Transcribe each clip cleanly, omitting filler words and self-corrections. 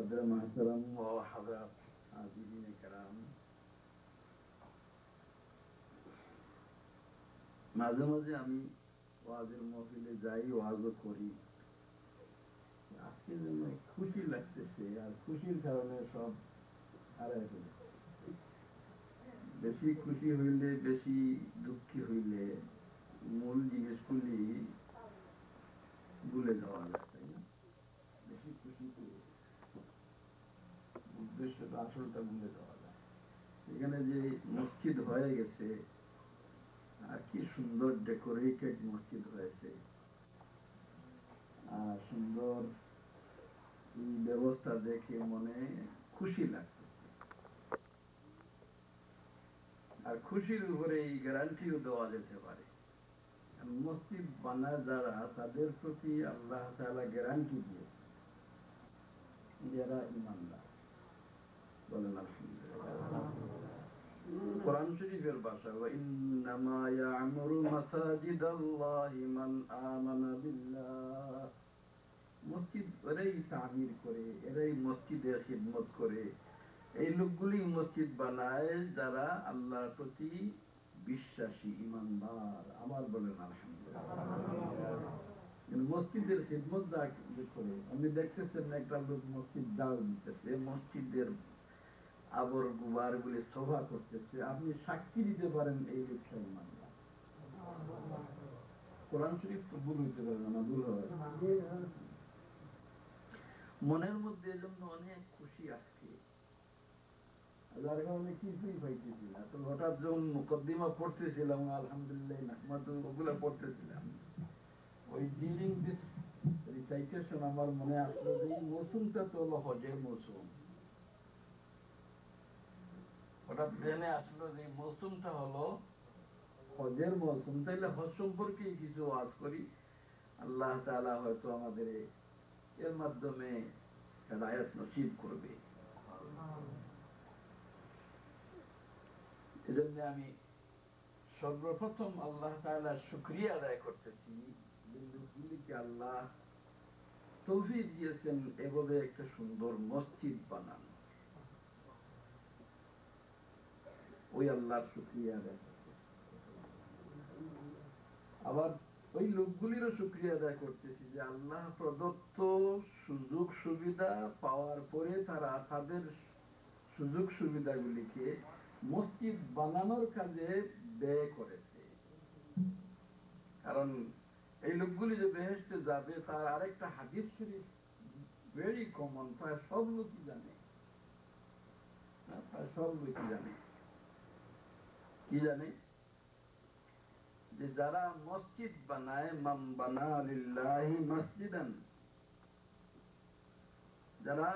قدر محترم وحضرات حاضرین کرام মাঝে মাঝে আমি ওয়াজের মাহফিলে যাই ওয়াজও করি আজকে যেন খুশি লাগতেছে আর খুশির কারণে সব হারায় ফেলেছে বেশি খুশি হইলে বেশি দুঃখী হইলে মূল জিনিসগুলি ভুলে যাওয়া যায় তাই না বেশি খুশি উদ্দেশ্যটা আসলটা ভুলে যাওয়া যায় এখানে যে মসজিদ হয়ে গেছে আর কি সুন্দর ডেকোরেটেড মসজিদ হয়েছে আর সুন্দর এই ব্যবস্থা দেখে মনে খুশি লাগতেছে আর খুশির উপরে এই গ্যারান্টিও দেওয়া যেতে পারে মসজিদ বানায় যারা তাদের প্রতি আল্লাহ তাআলা গ্যারান্টি দিয়েছে যারা ঈমানদার বলেন আলহামদুলিল্লাহ কোরআন শরীফের ভাষা ওয়া ইন্নামা ইয়া'মুরু মাসাজিদাল্লাহি মান আমানা বিল্লাহ মসজিদ এরাই তামির করে এরাই মসজিদের খিদমত করে এই লোকগুলি মসজিদ বানায় যারা আল্লাহর প্রতি বিশ্বাসী ঈমানদার আবার বলেন আলহামদুলিল্লাহ মসজিদের খিদমত যা করে আপনি দেখতেছেন একটা লোক মসজিদ জাল দিতেছে মসজিদের আবর গুবার গুলি সভা করতেছে আপনি সাক্ষী দিতে পারেন এই লোকটা ঈমানদার কোরআন শরীফ তো ভুল হইতে পারে না ভুল হবে মনের মধ্যে এজন্য অনেক খুশি আসছে যার কারণে কিছুই পাইতেছি না তো হঠাৎ যখন মুকদ্দিমা পড়তেছিলাম আলহামদুলিল্লাহ ওগুলা পড়তেছিলাম ওই ডিলিং দিস রিসাইটেশন আমার মনে আসলো যে এই মৌসুমটা তো হলো হজের মৌসুম হঠাৎ জেনে আসলো যে মৌসুমটা হলো হজের মৌসুম তাইলে হজ সম্পর্কে কিছু ওয়াজ করি আল্লাহ তাআলা হয়তো আমাদের এর মাধ্যমে হেদায়েত নসিব করবে এজন্য আমি সর্বপ্রথম আল্লাহ তাআলার শুকরিয়া আদায় করতেছি যে আল্লাহ তৌফিক দিয়েছেন এভাবে একটা সুন্দর মসজিদ বানানো ওই আল্লাহর শুকরিয়া আদায় করতেছি আবার ওই লোকগুলিরও শুকরিয়া আদায় করতেছি যে আল্লাহ প্রদত্ত সুযোগ সুবিধা পাওয়ার পরে তারা তাদের সুযোগ সুবিধাগুলিকে মসজিদ বানানোর কাজে ব্যয় করেছে কারণ এই লোকগুলি যে বেহেশতে যাবে তার আরেকটা হাদিস শরীফ ভেরি কমন প্রায় সব লোকই জানে প্রায় সব লোকই জানে কি জানে যে যারা মসজিদ বানায় মান বানা লিল্লাহি মসজিদান যারা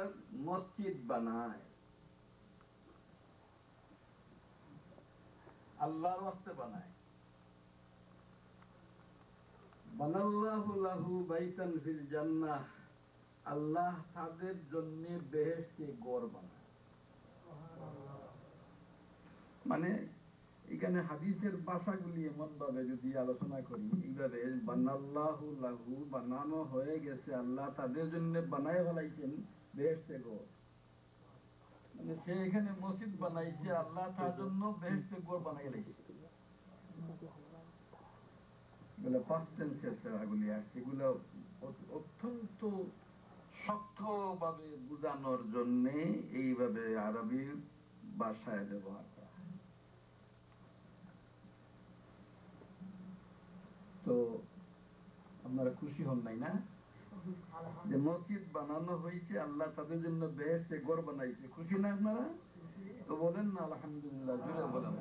মসজিদ বানায় আল্লাহর ওয়াস্তে বানায় বানাল্লাহু লাহু বাইতান ফিল জান্নাহ আল্লাহ তাদের জন্য বেহেশতে ঘর বানায় মানে এখানে হাদিসের ভাষাগুলি এমন ভাবে যদি আলোচনা করি এইভাবে বানাল্লাহু লাহু বানানো হয়ে গেছে আল্লাহ তাদের জন্য বানায় ফেলাইছেন বেহেশতে ঘর মানে সে এখানে মসজিদ বানাইছে আল্লাহ তার জন্য বেহেশতে ঘর বানাই ফেলাইছে এগুলো পাস্ট টেন্সের সেরাগুলি আসছে এগুলো অত্যন্ত শক্তভাবে বোঝানোর জন্য এইভাবে আরবি ভাষায় ব্যবহার করা হয় তো আপনারা খুশি হন নাই না যে মসজিদ বানানো হয়েছে আল্লাহ তাদের জন্য বেহেশতে ঘর বানাইছে খুশি না আপনারা তো বলেন না আলহামদুলিল্লাহ জোরে বলেন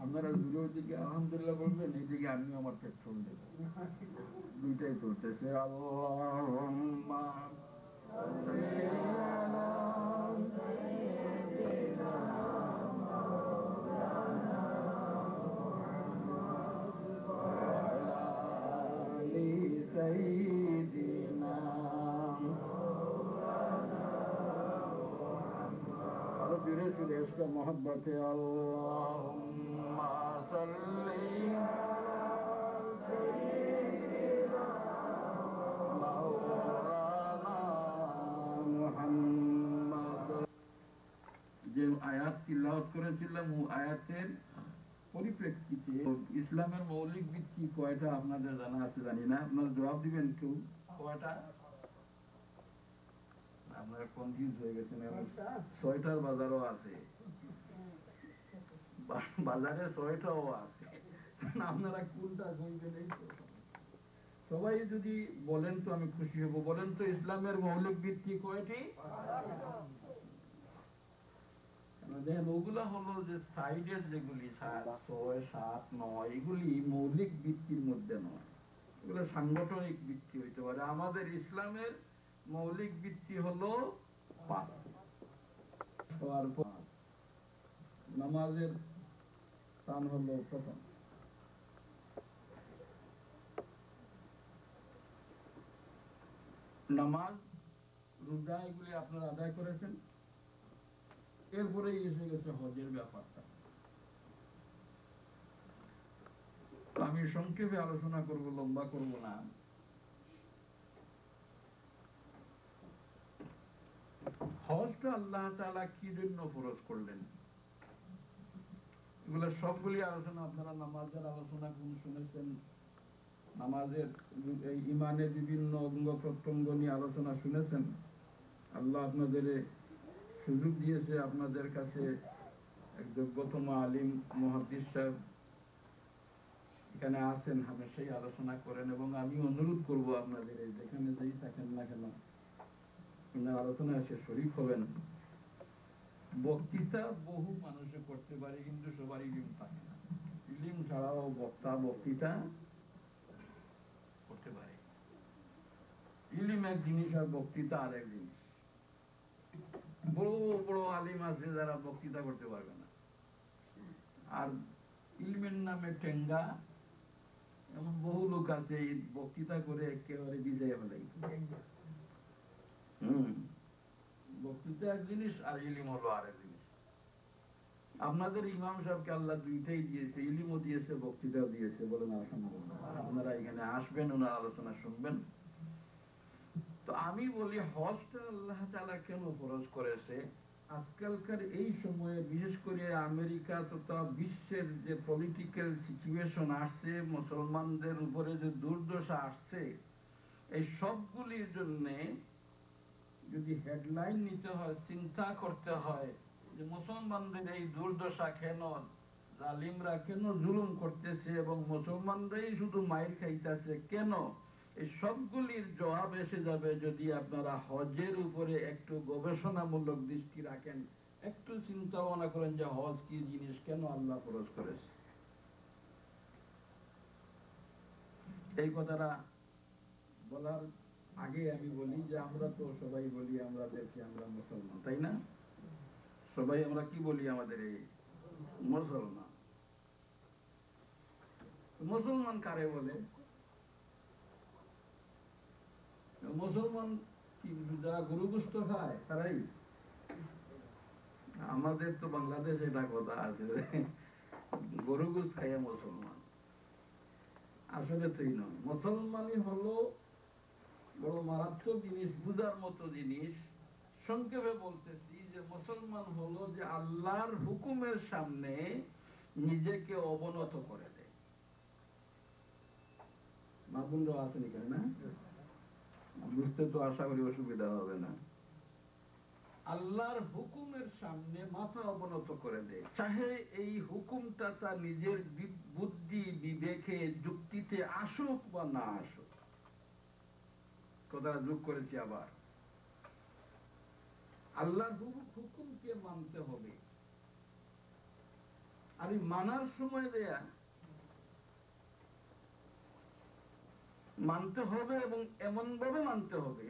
আপনারা জুড়ে দিকে আলহামদুলিল্লাহ বলবেন এইদিকে আমিও আমার পেট্রোল দেবো দুইটাই চলতেছে আল্লাহুম্মা সাল্লি আলা সাইয়্যিদিনা মাওলানা মুহাম্মদ ওয়া আলা আলি সাইয়্যিদিনা মাওলানা মুহাম্মদ আর জুড়ে চলে আসলো মোহাব্বতে আল্লাহুম্মা সাল্লি আলা সাইয়্যিদিনা মাওলানা পরিপ্রেক্ষিতে ইসলামের মৌলিক ভিত্তি কয়টা আপনাদের জানা আছে জানি না, আপনারা জবাব দিবেন কেউ। কয়টা? আপনারা কনফিউজ হয়ে গেছেন। 6টার বাজারও আছে, বাজারে 6টাও আছে, আপনারা কোনটা কইবেন? এই তো সবাই যদি বলেন তো আমি খুশি হব। বলেন তো ইসলামের মৌলিক ভিত্তি কয়টি? দেখেন ওগুলা হলো যে সাইডের যেগুলি 6, 7, 9 এগুলি মৌলিক ভিত্তির মধ্যে নয়, এগুলো সাংগঠনিক ভিত্তি হইতে পারে। আমাদের ইসলামের মৌলিক ভিত্তি হলো 5। নামাজের স্থান হলো প্রথম। নামাজ, রোজা এগুলি আপনারা আদায় করেছেন। এরপরে এসে গেছে হজের ব্যাপারটা। আমি সংক্ষেপে আলোচনা করব, লম্বা করব না। হজটা আল্লাহ তাআলা কি জন্য ফরজ করলেন, এগুলো সবগুলি আলোচনা আপনারা নামাজের আলোচনা শুনেছেন। নামাজের এই ইমানের বিভিন্ন অঙ্গ প্রত্যঙ্গ নিয়ে আলোচনা শুনেছেন। আল্লাহ আপনাদের সুযোগ দিয়েছে, আপনাদের কাছে এক যোগ্যতম আলিম মুহাদ্দিস সাহেব এখানে আছেন, হামেশাই আলোচনা করেন। এবং আমি অনুরোধ করব আপনাদের যেখানে যেই থাকেন না কেন আলোচনায় এসে শরীক হবেন। বক্তৃতা বহু মানুষে করতে পারে, কিন্তু সবারই ইলম থাকে না। ইলম ছাড়াও বক্তৃতা করতে পারে। ইলম এক জিনিস আর বক্তৃতা আর এক জিনিস। বড় বড় আলিম আছে যারা বক্তৃতা করতে পারবে না, আর ইলমের নামে টেঙ্গা এমন বহু লোক আছে বক্তৃতা করে একেবারে বিজয় হলে। বক্তৃতা এক জিনিস আর ইলম হলো আর এক জিনিস। আপনাদের ইমাম সাহেবকে আল্লাহ দুইটাই দিয়েছে, ইলমও দিয়েছে, বক্তৃতাও দিয়েছে। বলেন আলহামদুলিল্লাহ। আপনারা এখানে আসবেন, ওনার আলোচনা শুনবেন। তো আমি বলি হজটা আল্লাহ তাআলা কেন ফরজ করেছে? আজকালকার এই সময়ে বিশেষ করে আমেরিকা তথা বিশ্বের যে পলিটিক্যাল সিচুয়েশন আসছে, মুসলমানদের উপরে যে দুর্দশা আসছে, এই সবগুলির জন্য যদি হেডলাইন নিতে হয়, চিন্তা করতে হয় যে মুসলমানদের এই দুর্দশা কেন, জালিমরা কেন জুলুম করতেছে এবং মুসলমানরাই শুধু মাইর খাইতেছে কেন, এই সবগুলির জবাব এসে যাবে যদি আপনারা হজের উপরে একটু গবেষণামূলক দৃষ্টি রাখেন, একটু চিন্তা ভাবনা করেন যে হজ কি জিনিস, কেন আল্লাহ ফরজ করেছে। এই কথাটা বলার আগে আমি বলি যে আমরা তো সবাই বলি আমাদেরকে আমরা মুসলমান, তাই না? সবাই আমরা কি বলি? আমাদের এই মুসলমান। মুসলমান কারে বলে? মুসলমান কি যারা গরু গোশত খায় তারাই? আমাদের তো বাংলাদেশে এটা কথা আছে, গরু গোশ খাইয়া মুসলমান। আসলে তুই নয়। মুসলমানই হলো বড় মারাত্মক জিনিস, বুঝার মতো জিনিস। সংক্ষেপে বলতেছি যে মুসলমান হলো যে আল্লাহর হুকুমের সামনে নিজেকে অবনত করে দেয়। মাগুন্ড আছেন এখানে না? বুঝতে তো আশা করি অসুবিধা হবে না। আল্লাহর হুকুমের সামনে মাথা অবনত করে দেয়, চাহে এই হুকুমটা তার নিজের বুদ্ধি বিবেকে যুক্তিতে আসুক বা না আসুক। কথা যোগ করেছি আবার। আল্লাহর হুকুমকে মানতে হবে, আর এই মানার সময় দেয়া মানতে হবে এবং এমন ভাবে মানতে হবে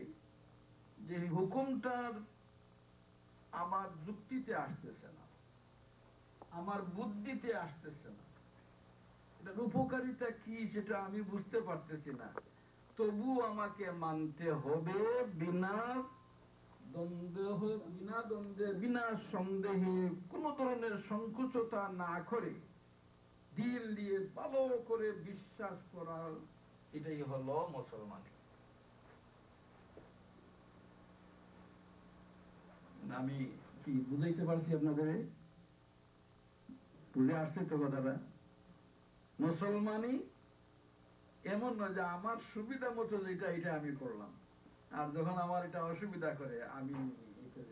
যে হুকুমটার আমার যুক্তিতে আসতেছে না, আমার বুদ্ধিতে আসতেছে না, এটার উপকারিতা কি সেটা আমি বুঝতে পারতেছি না, তবু আমাকে মানতে হবে বিনা দ্বন্দ্বে, বিনা সন্দেহে, কোন ধরনের সংকুচতা না করে দিল দিয়ে ভালো করে বিশ্বাস করার, এটাই হলো মুসলমান। আমি কি বুঝাইতে পারছি আপনাদের? বুঝে আসছে তো কথাটা? মুসলমানই এমন নয় যে আমার সুবিধা মতো যেটা এটা আমি করলাম, আর যখন আমার এটা অসুবিধা করে আমি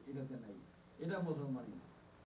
এটাতে নাই, এটা মুসলমানই।